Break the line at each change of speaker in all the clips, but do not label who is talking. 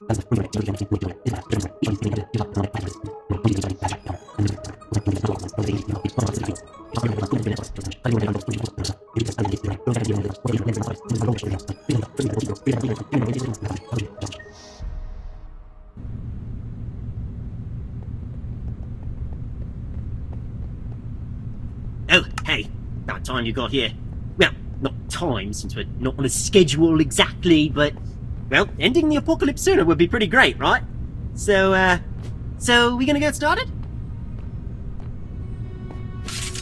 Oh, hey, about time you got here. Well, not time, since we're not on a schedule exactly, but, well, ending the apocalypse sooner would be pretty great, right? So we gonna get started?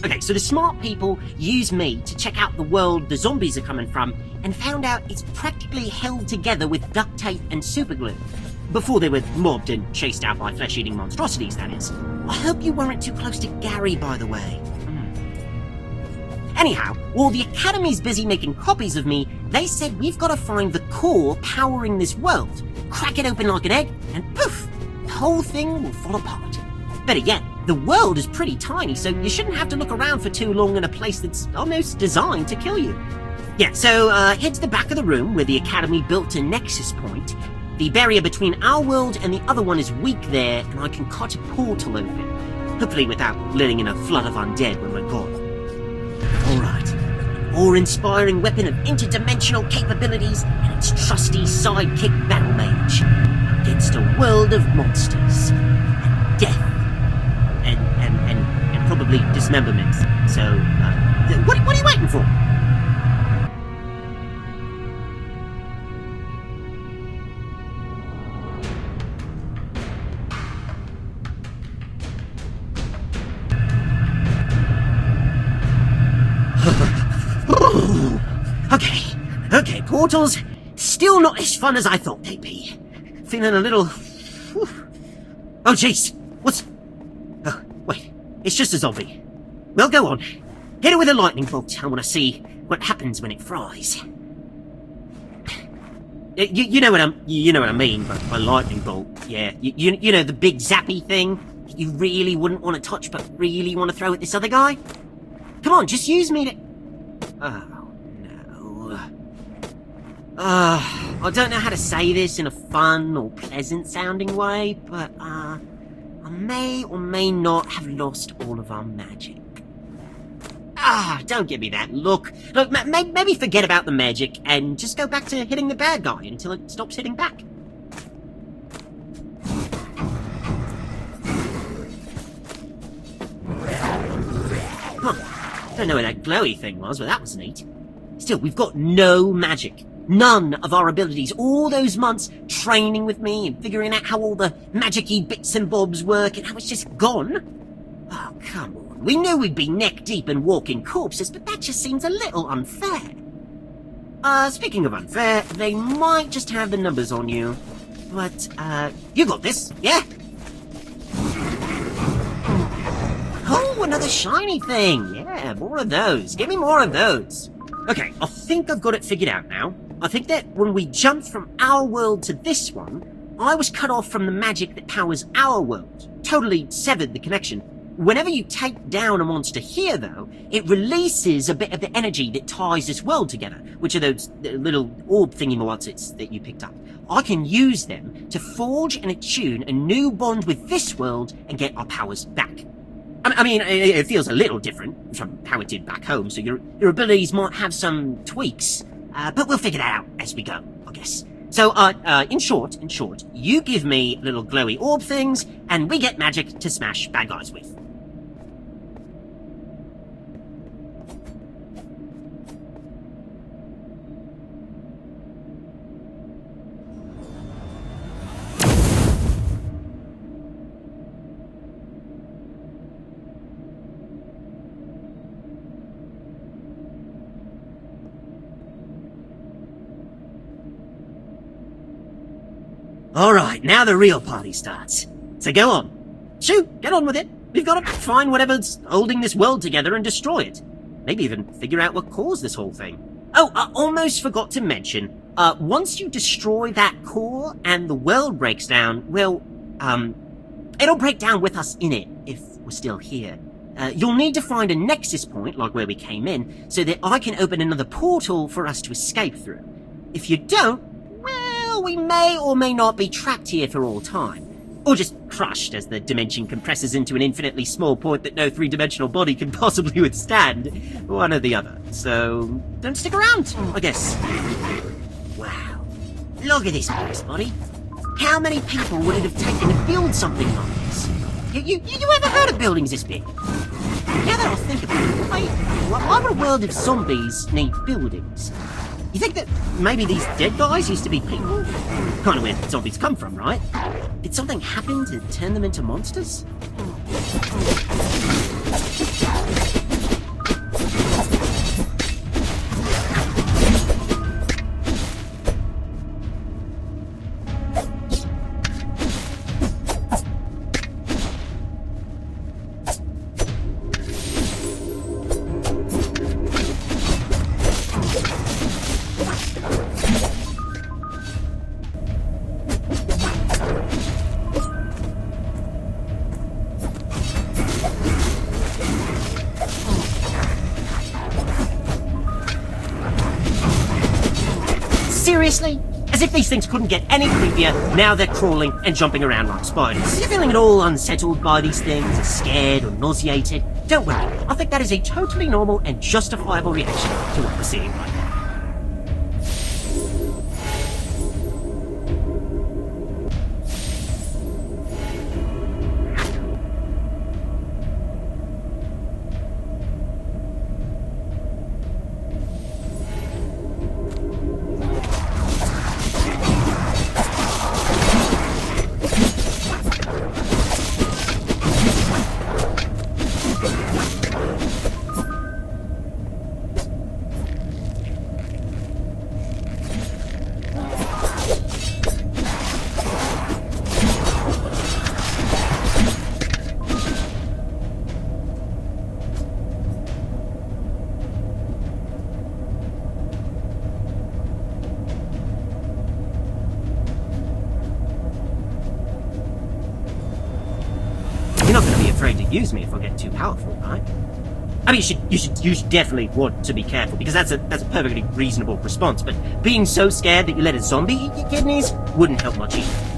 Okay, so the smart people used me to check out the world the zombies are coming from, and found out it's practically held together with duct tape and superglue. Before they were mobbed and chased out by flesh-eating monstrosities, that is. I hope you weren't too close to Gary, by the way. Anyhow, while the Academy's busy making copies of me, they said we've got to find the core powering this world, crack it open like an egg, and poof, the whole thing will fall apart. Better yet, the world is pretty tiny, so you shouldn't have to look around for too long in a place that's almost designed to kill you. Yeah, so head to the back of the room where the Academy built a nexus point. The barrier between our world and the other one is weak there, and I can cut a portal open. Hopefully without letting in a flood of undead when we're gone. Alright, an awe-inspiring weapon of interdimensional capabilities and its trusty sidekick battle mage against a world of monsters and death and probably dismemberment. So, what are you waiting for? Okay, portals, still not as fun as I thought they'd be. Feeling a little... Whew. Oh, jeez, what's... Oh, wait, it's just a zombie. Well, go on. Hit it with a lightning bolt. I want to see what happens when it fries. You know what I mean by lightning bolt, yeah. You know the big zappy thing that you really wouldn't want to touch but really want to throw at this other guy? Come on, just use me to... Oh, no. I don't know how to say this in a fun or pleasant-sounding way, but, I may or may not have lost all of our magic. Don't give me that look. Look, maybe forget about the magic and just go back to hitting the bad guy until it stops hitting back. Huh. Don't know where that glowy thing was, but that was neat. Still, we've got no magic. None of our abilities. All those months training with me and figuring out how all the magic-y bits and bobs work, and how it's just gone. Oh, come on. We knew we'd be neck-deep in walking corpses, but that just seems a little unfair. Speaking of unfair, they might just have the numbers on you. But, you got this, yeah? Oh, another shiny thing. Yeah, more of those. Give me more of those. Okay, I think I've got it figured out now. I think that when we jumped from our world to this one, I was cut off from the magic that powers our world. Totally severed the connection. Whenever you take down a monster here, though, it releases a bit of the energy that ties this world together, which are those little orb thingy-mozzits that you picked up. I can use them to forge and attune a new bond with this world and get our powers back. I mean, it feels a little different from how it did back home, so your abilities might have some tweaks, but we'll figure that out as we go, I guess. So, in short, you give me little glowy orb things, and we get magic to smash bad guys with. Alright, now the real party starts. So go on. Shoot, get on with it. We've got to find whatever's holding this world together and destroy it. Maybe even figure out what caused this whole thing. Oh, I almost forgot to mention, once you destroy that core and the world breaks down, well, it'll break down with us in it, if we're still here. You'll need to find a nexus point, like where we came in, so that I can open another portal for us to escape through. If you don't, well, we may or may not be trapped here for all time. Or just crushed as the dimension compresses into an infinitely small point that no three-dimensional body can possibly withstand. One or the other. So, don't stick around, I guess. Wow. Look at this place, buddy. How many people would it have taken to build something like this? You ever heard of buildings this big? Now that I think about it, why would a world of zombies need buildings? You think that maybe these dead guys used to be people? Kind of where zombies come from, right? Did something happen to turn them into monsters? Seriously? As if these things couldn't get any creepier, now they're crawling and jumping around like spiders. If you're feeling at all unsettled by these things, or scared or nauseated, don't worry. I think that is a totally normal and justifiable reaction to what we're seeing right now. You're not going to be afraid to use me if I get too powerful, right? I mean, you should definitely want to be careful, because that's a perfectly reasonable response, but being so scared that you let a zombie eat your kidneys wouldn't help much either.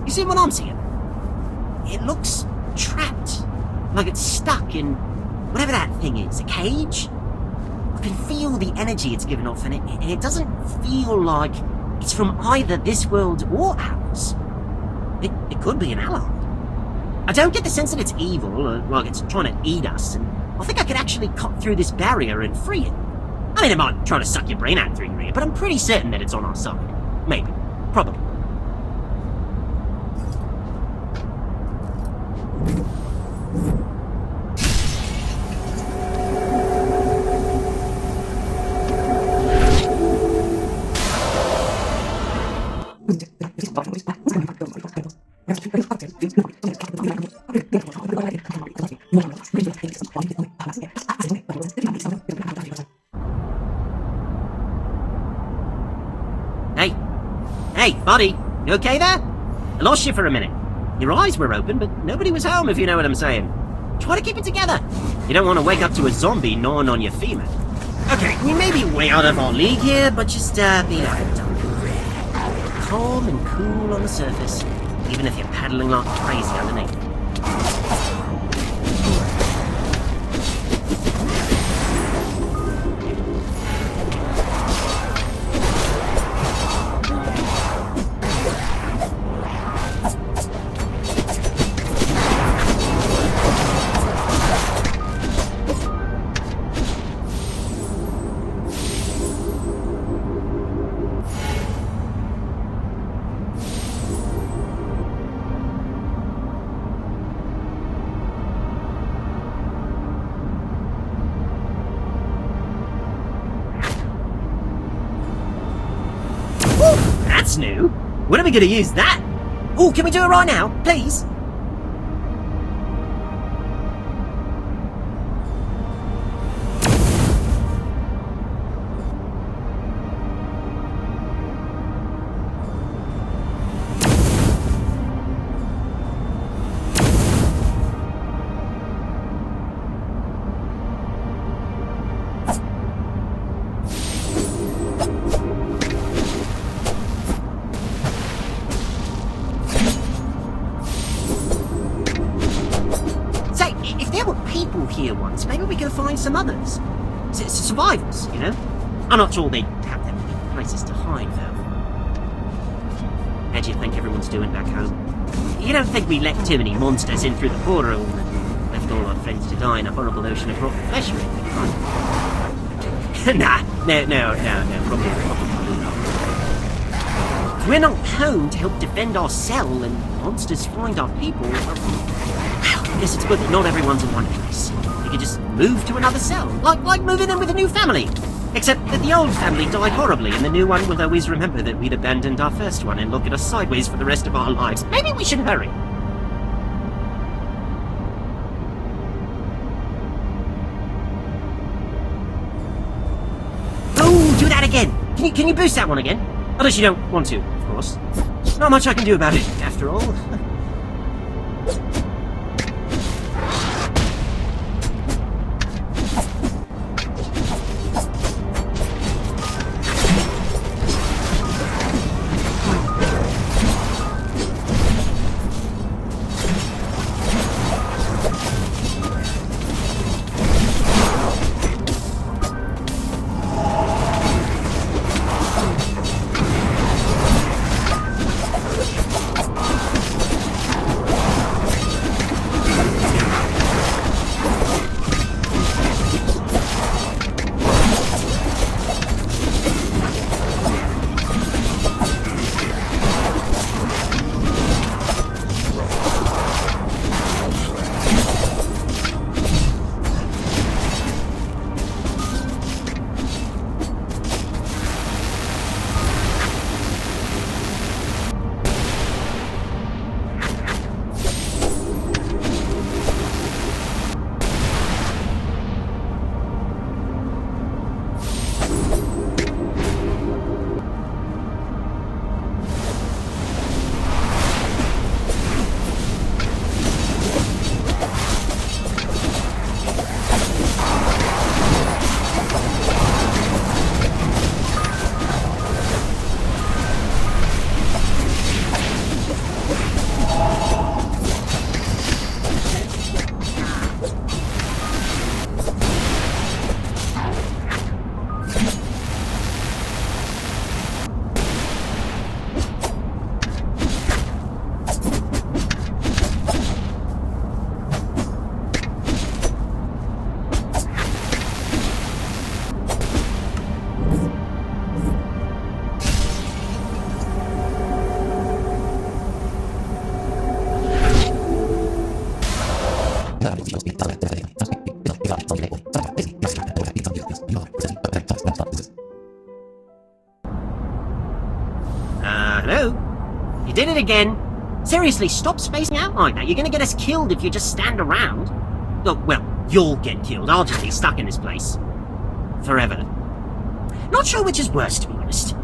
You see what I'm seeing? It looks trapped. Like it's stuck in whatever that thing is, a cage? I can feel the energy it's giving off, and it doesn't feel like It's from either this world or ours. It could be an ally. I don't get the sense that it's evil, or like it's trying to eat us, and I think I could actually cut through this barrier and free it. I mean, it might try to suck your brain out through your ear, but I'm pretty certain that it's on our side. Maybe. Probably. Hey, buddy, you okay there? I lost you for a minute. Your eyes were open, but nobody was home, if you know what I'm saying. Try to keep it together. You don't want to wake up to a zombie gnawing on your femur. Okay, we may be way out of our league here, but just, be calm and cool on the surface, even if you're paddling like crazy underneath. That's new. When are we going to use that? Oh, can we do it right now, please? Here once, maybe we can find some others. Survivors, you know? I'm not sure they have that many places to hide, though. How do you think everyone's doing back home? You don't think we let too many monsters in through the portal and left all our friends to die in a horrible ocean of rotten flesh or anything, right? Nah, no, probably not. If we're not home to help defend our cell and monsters find our people, well, I guess it's good that not everyone's in one place. You could just move to another cell, like moving in with a new family. Except that the old family died horribly, and the new one will always remember that we'd abandoned our first one and look at us sideways for the rest of our lives. Maybe we should hurry. Oh, do that again! Can you boost that one again? Unless you don't want to, of course. Not much I can do about it, after all. Hello? You did it again. Seriously, stop spacing out like that. You're gonna get us killed if you just stand around. Oh, well, you'll get killed. I'll just be stuck in this place. Forever. Not sure which is worse, to be honest.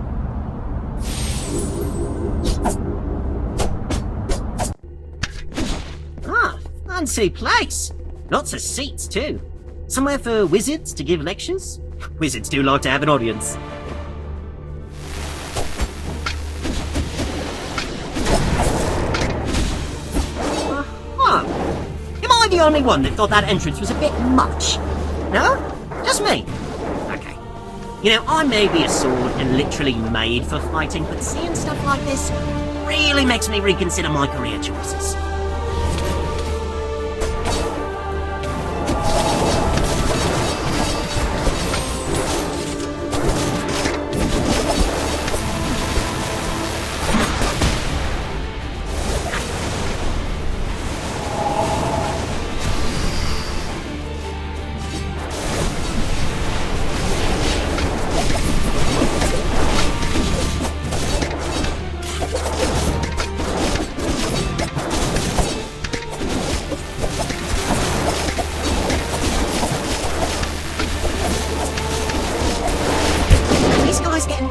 Ah, fancy place. Lots of seats, too. Somewhere for wizards to give lectures? Wizards do like to have an audience. Am I the only one that thought that entrance was a bit much? No? Just me? Okay. You know, I may be a sword and literally made for fighting, but seeing stuff like this really makes me reconsider my career choices.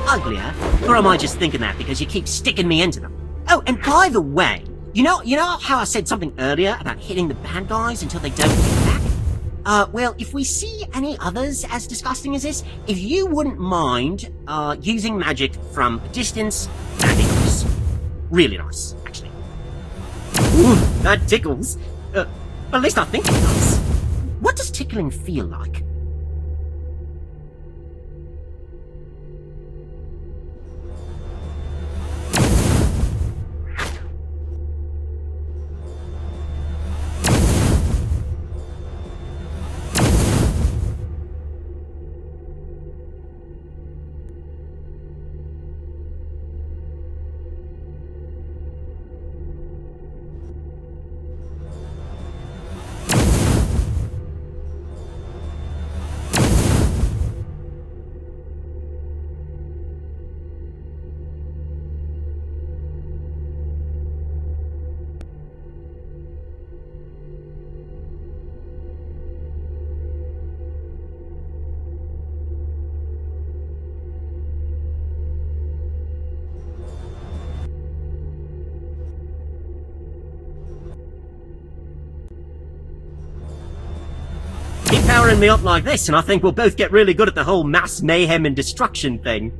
Uglier? Or am I just thinking that because you keep sticking me into them? Oh, and by the way, you know how I said something earlier about hitting the bad guys until they don't hit back? Well, if we see any others as disgusting as this, if you wouldn't mind, using magic from a distance, that'd be nice. Really nice, actually. Ooh, that tickles. At least I think it does. What does tickling feel like? Keep powering me up like this, and I think we'll both get really good at the whole mass mayhem and destruction thing.